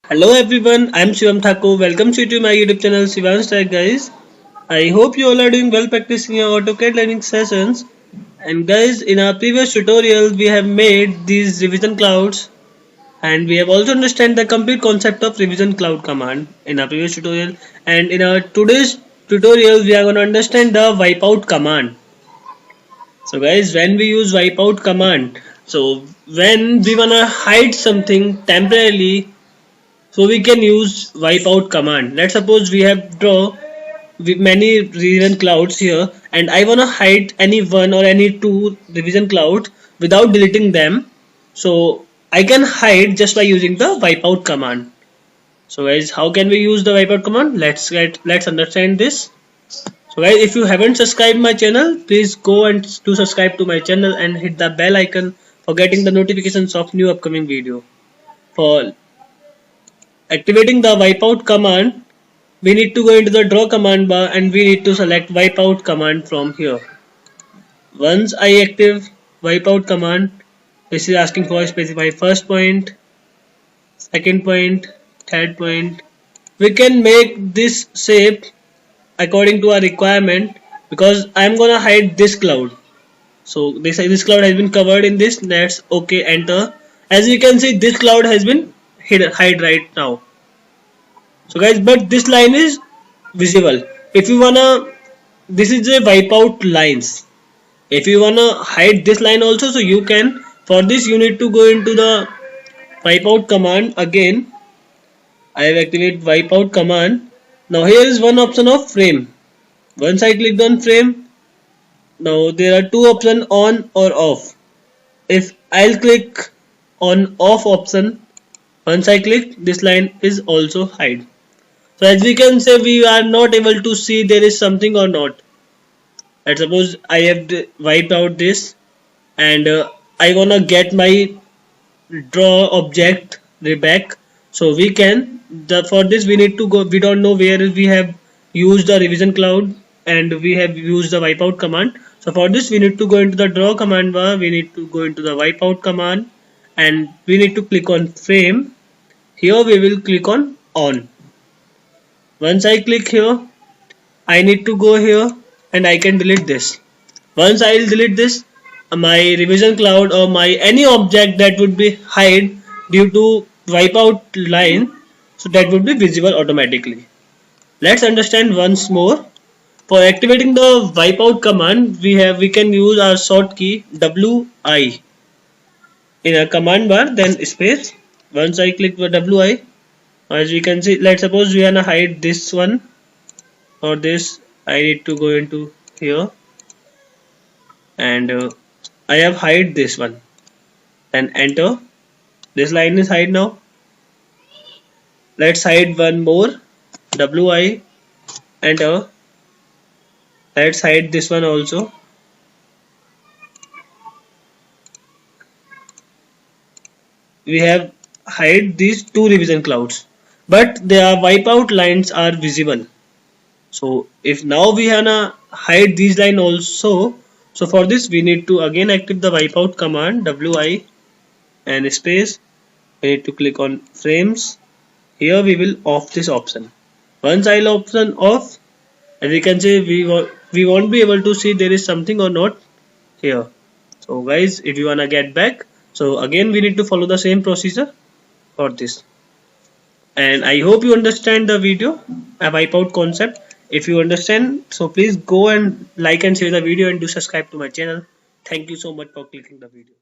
Hello everyone, I'm Shivam Thakur. Welcome to my YouTube channel Shivansh guys. I hope you all are doing well practicing your Autocad learning sessions. And guys, in our previous tutorial, we have made these revision clouds and we have also understand the complete concept of revision cloud command in our previous tutorial. And in our today's tutorial, we are going to understand the wipeout command. So guys, when we use wipeout command, so when we want to hide something temporarily, so we can use wipeout command. Let's suppose we have draw with many revision clouds here and I wanna hide any one or any two revision clouds without deleting them. So I can hide just by using the wipeout command. So guys, how can we use the wipeout command? Let's understand this. So guys, if you haven't subscribed my channel, please go and do subscribe to my channel and hit the bell icon for getting the notifications of new upcoming video. For activating the wipeout command, we need to go into the draw command bar and we need to select wipeout command from here. Once I active wipeout command, this is asking for specify first point, second point, third point. We can make this shape according to our requirement because I am gonna hide this cloud. So this cloud has been covered in this. Let's OK, enter. As you can see, this cloud has been hide right now. So guys, but this line is visible. If you wanna, this is a wipeout lines. If you wanna hide this line also, so you can. For this, you need to go into the wipeout command again. I have activated wipeout command. Now here is one option of frame. Once I clicked on frame, now there are two options, on or off. If I'll click on off option, once I click, this line is also hide. So as we can say, we are not able to see there is something or not. Let's suppose I have wiped out this and I wanna get my draw object back. So we can, for this we need to go, we don't know where we have used the revision cloud and we have used the wipeout command. So for this we need to go into the draw command bar, we need to go into the wipeout command and we need to click on frame. Here we will click on. Once I click here, I need to go here and I can delete this. Once I will delete this, my revision cloud or my any object that would be hide due to wipeout line, so that would be visible automatically. Let's understand once more. For activating the wipeout command, we can use our short key WI in a command bar, then space. Once I click the WI, as we can see, let's suppose we wanna hide this one or this. I need to go into here and I have hide this one, then enter. This line is hide now. Let's hide one more, WI, enter. Let's hide this one also. We have hide these two revision clouds, but their wipeout lines are visible. So if now we wanna hide these line also, so for this we need to again activate the wipeout command WI and space. We need to click on frames. Here we will off this option. Once I'll option off, as we can see, we won't be able to see there is something or not here. So guys, if you wanna get back, so again we need to follow the same procedure for this. And I hope you understand the video, a wipeout concept. If you understand, so please go and like and share the video and do subscribe to my channel. Thank you so much for clicking the video.